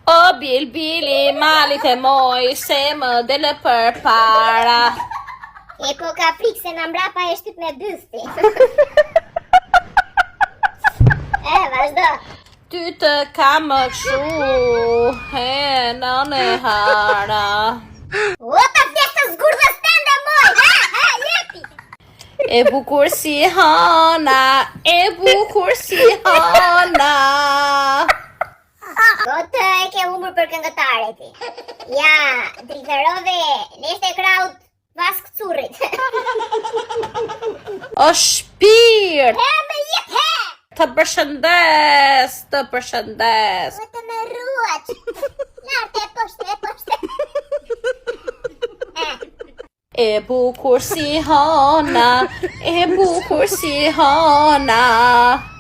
O Bilbili, malit e moj, se më dele për para. E po ka frikë se në mbrapa e shtyp me bysti. Vazhdo. Ty të kam më kshu, në hara. Ota fjesta zgurdhës tënde moj, jepi. E bukur si hana, e bukur si hana. Gotë e ke humbur për këngëtare ti. Ja, driterove, leshte kraut vask currit. O shpirt, Me jep, të përshëndes, të përshëndes. të me ruaq. Larte, e poshte. E bukur si hana, e bukur si hana.